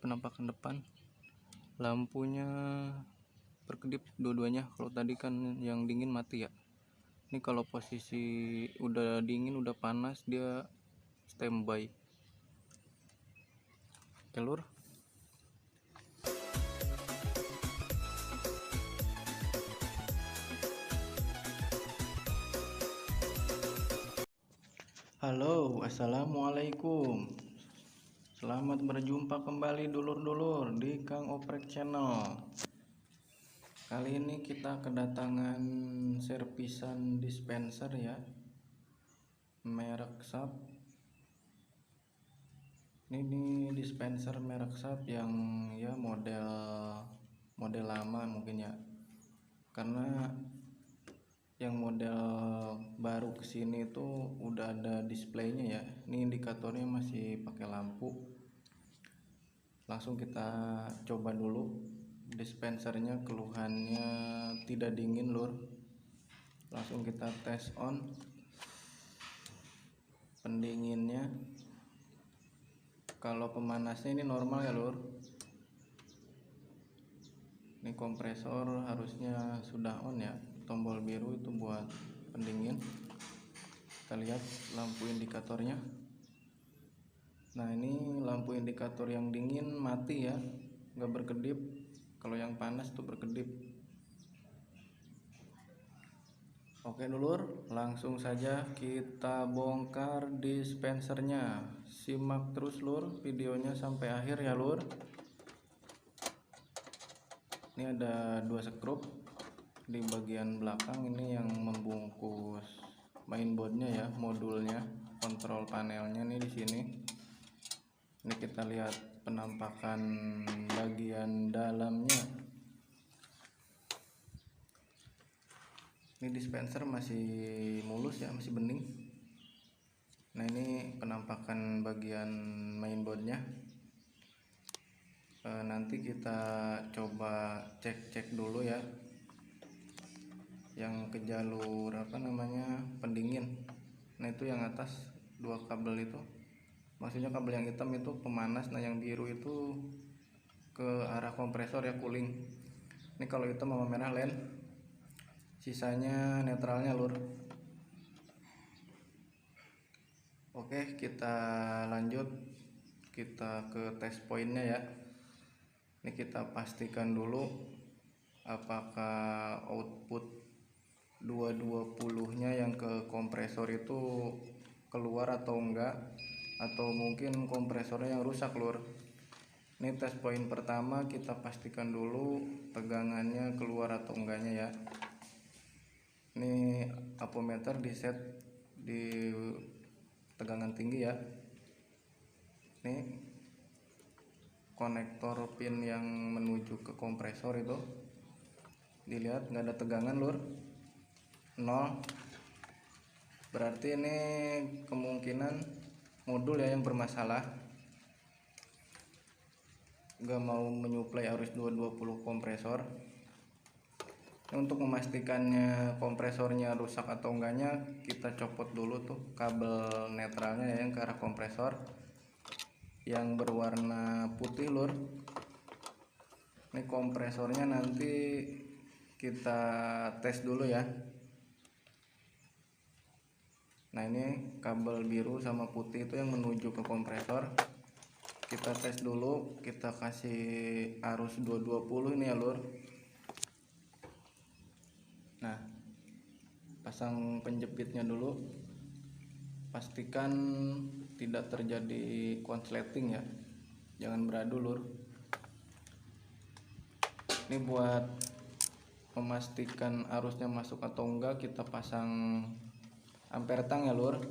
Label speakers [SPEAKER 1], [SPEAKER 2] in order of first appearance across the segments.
[SPEAKER 1] penampakan depan, lampunya berkedip dua-duanya. Kalau tadi kan yang dingin mati ya, ini kalau posisi udah dingin udah panas dia standby. Oke lur, halo, assalamualaikum. Selamat berjumpa kembali dulur-dulur di Kang Oprek Channel. Kali ini kita kedatangan servisan dispenser ya, merek Sharp. Ini dispenser merek Sharp yang ya model lama mungkin ya, karena yang model baru kesini itu udah ada displaynya ya. Ini indikatornya masih pakai lampu. Langsung kita coba dulu dispensernya, keluhannya tidak dingin lur. Langsung kita tes on pendinginnya. Kalau pemanasnya ini normal ya lur. Ini kompresor harusnya sudah on ya, tombol biru itu buat pendingin. Kita lihat lampu indikatornya. Nah, ini lampu indikator yang dingin mati ya, nggak berkedip. Kalau yang panas tuh berkedip. Oke dulur, langsung saja kita bongkar dispensernya. Simak terus lur videonya sampai akhir ya lur. Ini ada dua skrup di bagian belakang, ini yang membungkus mainboardnya ya, modulnya, kontrol panelnya nih di sini. Ini kita lihat penampakan bagian dalamnya. Ini dispenser masih mulus ya, masih bening. Nah, ini penampakan bagian mainboardnya. Nanti kita coba cek dulu ya, yang ke jalur pendingin. Nah, itu yang atas dua kabel itu, maksudnya kabel yang hitam itu pemanas. Nah, yang biru itu ke arah kompresor ya, cooling. Ini kalau hitam sama merah len, sisanya netralnya lur. Oke, kita lanjut, kita ke test pointnya ya. Ini kita pastikan dulu apakah output 220 nya yang ke kompresor itu keluar atau enggak, atau mungkin kompresornya yang rusak lur. Ini tes poin pertama, kita pastikan dulu tegangannya keluar atau enggaknya ya. Ini apometer di set di tegangan tinggi ya. Ini konektor pin yang menuju ke kompresor itu dilihat nggak ada tegangan lur, 0. Berarti ini kemungkinan modul ya yang bermasalah, nggak mau menyuplai arus 220 kompresor. Untuk memastikannya kompresornya rusak atau enggaknya, kita copot dulu tuh kabel netralnya ya, yang ke arah kompresor yang berwarna putih lur. Ini kompresornya nanti kita tes dulu ya. Nah, ini kabel biru sama putih itu yang menuju ke kompresor. Kita tes dulu, kita kasih arus 220 ini ya lur. Nah, pasang penjepitnya dulu, pastikan tidak terjadi konsleting ya, jangan beradu lur. Ini buat memastikan arusnya masuk atau enggak, kita pasang ampere tang ya lur.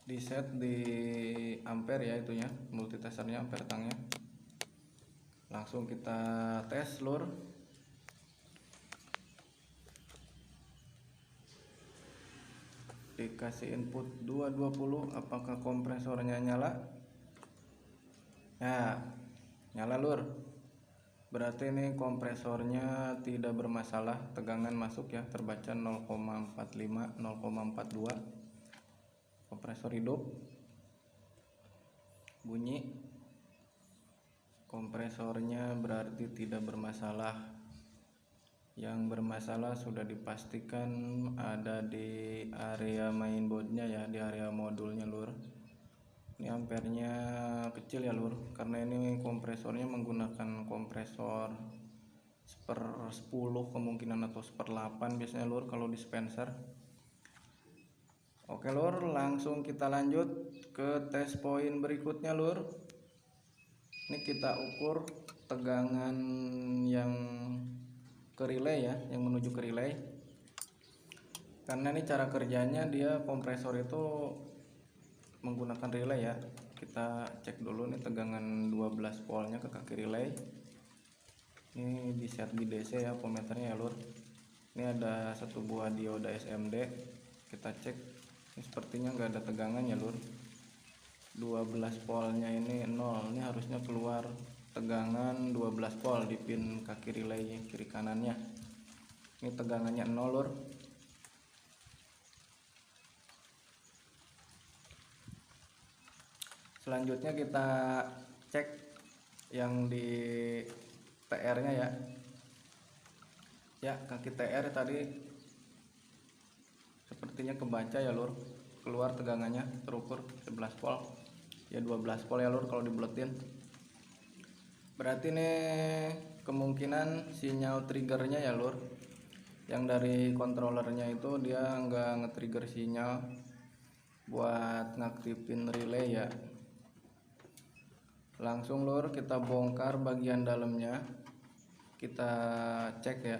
[SPEAKER 1] Di set di ampere ya itunya, multitesternya, ampere tangnya. Langsung kita tes lur. Dikasih input 220, apakah kompresornya nyala? Ya, nyala lur. Berarti ini kompresornya tidak bermasalah, tegangan masuk ya, terbaca 0,45 0,42, kompresor hidup. bunyi kompresornya berarti tidak bermasalah. Yang bermasalah sudah dipastikan ada di area mainboardnya ya, di area modulnya lur. Ini ampernya kecil ya lur, karena ini kompresornya menggunakan kompresor 1/10 kemungkinan atau 1/8 biasanya lur kalau dispenser. Oke lur, langsung kita lanjut ke tes poin berikutnya lur. Ini kita ukur tegangan yang ke relay ya, yang menuju ke relay. Karena ini cara kerjanya dia kompresor itu menggunakan relay ya. Kita cek dulu nih tegangan 12 voltnya ke kaki relay. Ini di set di DC ya voltmeternya ya lur. Ini ada satu buah dioda SMD. Kita cek. Ini sepertinya nggak ada tegangan ya lur. 12 voltnya ini 0. Ini harusnya keluar tegangan 12 volt di pin kaki relay kiri kanannya. Ini tegangannya 0 lur. Selanjutnya kita cek yang di TR nya ya. Ya, kaki TR tadi sepertinya kebaca ya lur, keluar tegangannya terukur 11 volt ya, 12 volt ya lur kalau dibuletin. Berarti ini kemungkinan sinyal triggernya ya lur, yang dari controllernya itu dia nggak nge-trigger sinyal buat ngaktifin relay ya. Langsung lur kita bongkar bagian dalamnya, kita cek ya.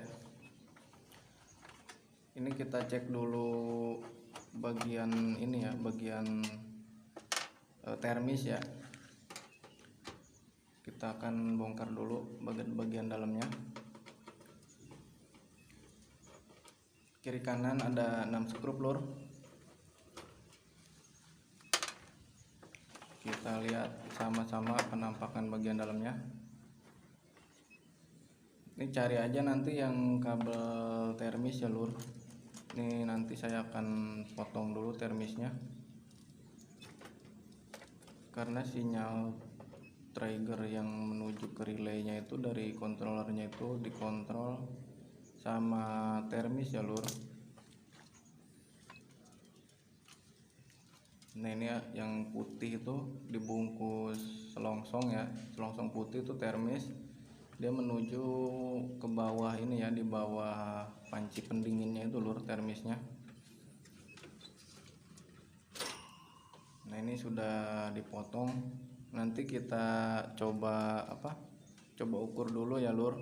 [SPEAKER 1] Ini kita cek dulu bagian ini ya, bagian termis ya. Kita akan bongkar dulu bagian dalamnya. Kiri kanan ada 6 skrup lur. Kita lihat sama-sama penampakan bagian dalamnya. Ini cari aja nanti yang kabel termis ya lur. Ini nanti saya akan potong dulu termisnya, karena sinyal trigger yang menuju ke relaynya itu dari controllernya itu dikontrol sama termis ya lur. Nah ini ya, yang putih itu dibungkus selongsong ya, selongsong putih itu termis, dia menuju ke bawah ini ya, di bawah panci pendinginnya itu lur termisnya. Nah ini sudah dipotong, nanti kita coba coba ukur dulu ya lur,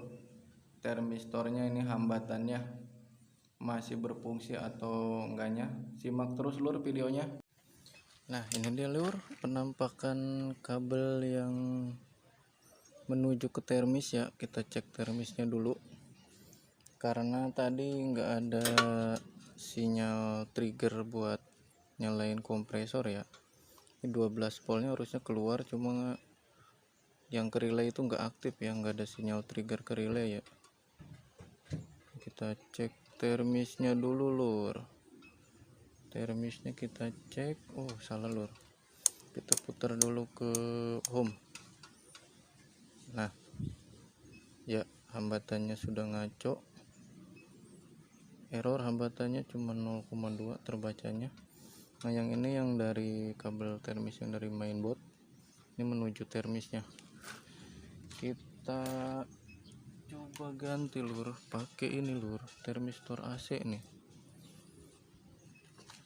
[SPEAKER 1] termistornya ini hambatannya masih berfungsi atau enggaknya. Simak terus lur videonya. Nah ini dia lur penampakan kabel yang menuju ke termis ya. Kita cek termisnya dulu, karena tadi nggak ada sinyal trigger buat nyalain kompresor ya. Ini 12 voltnya harusnya keluar, cuma yang ke relay itu nggak aktif ya, nggak ada sinyal trigger ke relay ya. Kita cek termisnya dulu lur. Termisnya kita cek, oh salah lur, kita putar dulu ke home. Nah ya, hambatannya sudah ngaco, error, hambatannya cuma 0,2 terbacanya. Nah yang ini yang dari kabel termis yang dari mainboard ini menuju termisnya. Kita coba ganti lur, pakai ini lur, termistor AC nih.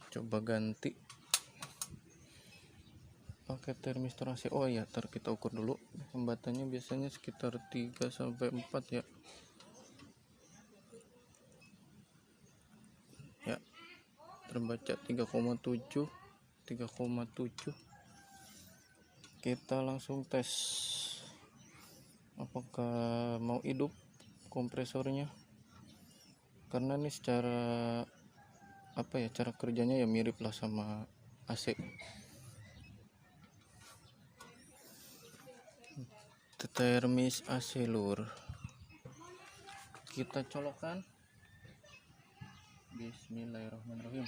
[SPEAKER 1] Coba ganti pakai termistor AC. Oh ya, ntar kita ukur dulu hambatannya, biasanya sekitar 3 sampai 4 ya. Ya, terbaca 3,7. Kita langsung tes apakah mau hidup kompresornya, karena ini secara cara kerjanya ya mirip lah sama AC. Termis AC lur, kita colokkan. Bismillahirrahmanirrahim.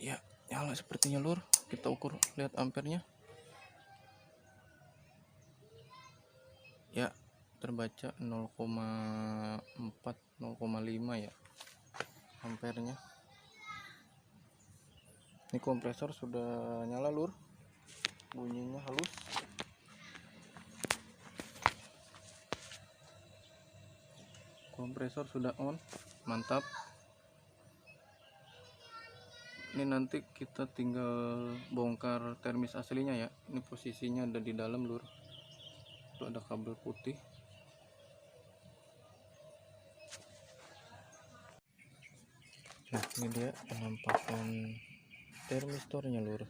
[SPEAKER 1] Ya nyala sepertinya lur. kita ukur, lihat ampernya ya, terbaca 0,4 0,5 ya ampernya. Ini kompresor sudah nyala lur, bunyinya halus. Kompresor sudah on, mantap. Ini nanti kita tinggal bongkar termis aslinya ya. Ini posisinya ada di dalam lur. Itu ada kabel putih. Nah, ini dia penampakan termistornya lur.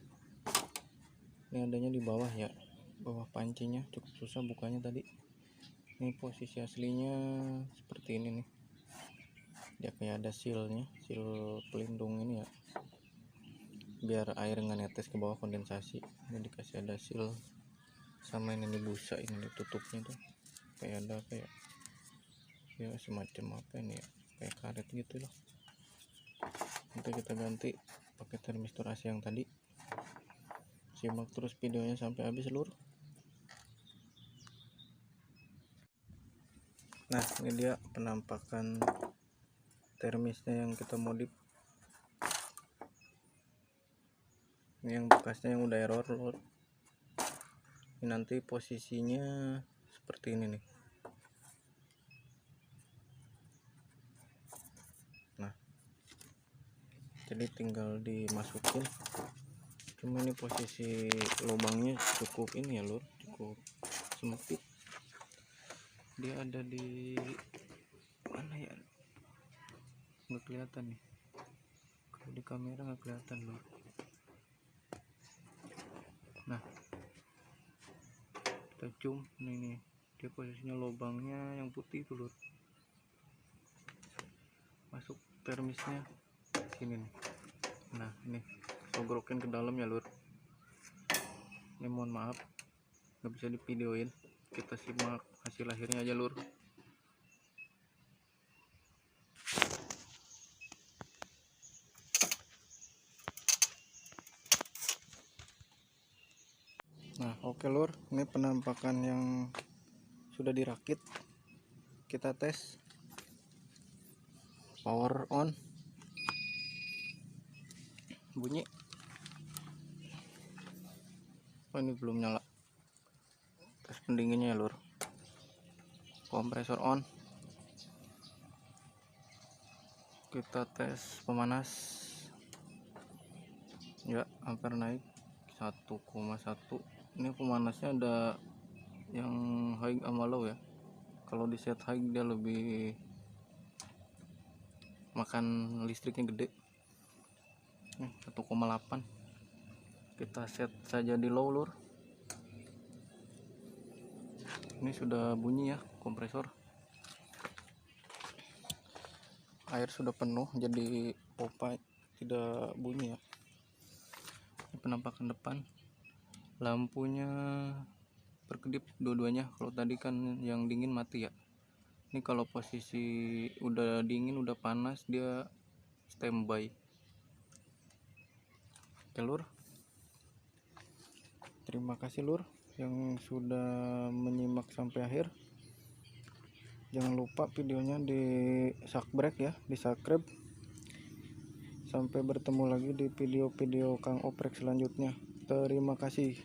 [SPEAKER 1] Ini adanya di bawah ya, bawah pancinya. Cukup susah bukanya tadi. Ini posisi aslinya seperti ini nih. Dia kayak ada sealnya, seal pelindung ini ya, biar air nggak netes ke bawah kondensasi. Ini dikasih ada seal, sama ini busa ini ditutupnya tuh kayak ada kayak ya semacam apa ini ya, kayak karet gitu loh. Nanti kita ganti pakai termistor AC yang tadi. Simak terus videonya sampai habis lur. Nah, ini dia penampakan termisnya yang kita modif. Ini yang bekasnya yang udah error lur. Ini nanti posisinya seperti ini nih. Nah, jadi tinggal dimasukin. Cuma ini posisi lubangnya cukup ini ya lur, cukup sempit. Dia ada di mana ya, nggak kelihatan nih, kalau di kamera nggak kelihatan lur. Nah, kita zoom nih, dia posisinya lubangnya yang putih itu lur, masuk termisnya sini nih. Nah, ini sogrokin ke dalam ya lur. Ini mohon maaf nggak bisa divideoin, kita simak hasil akhirnya aja lur. Nah, oke lur, ini penampakan yang sudah dirakit. Kita tes. Power on. Bunyi. Oh, ini belum nyala. Tes pendinginnya ya lur. Kompresor on. Kita tes pemanas. Ya, ampere naik 1,1. Ini pemanasnya ada yang high sama low ya. Kalau di set high dia lebih makan listriknya gede. 1,8. Kita set saja di low lur. Ini sudah bunyi ya kompresor. Air sudah penuh, jadi pompa tidak bunyi ya. Ini penampakan depan. Lampunya berkedip dua-duanya. Kalau tadi kan yang dingin mati ya. Ini kalau posisi udah dingin, udah panas, dia standby. Oke lur, terima kasih lur yang sudah menyimak sampai akhir. Jangan lupa videonya di subscribe ya, di subscribe. Sampai bertemu lagi di video-video Kang Oprek selanjutnya. Terima kasih.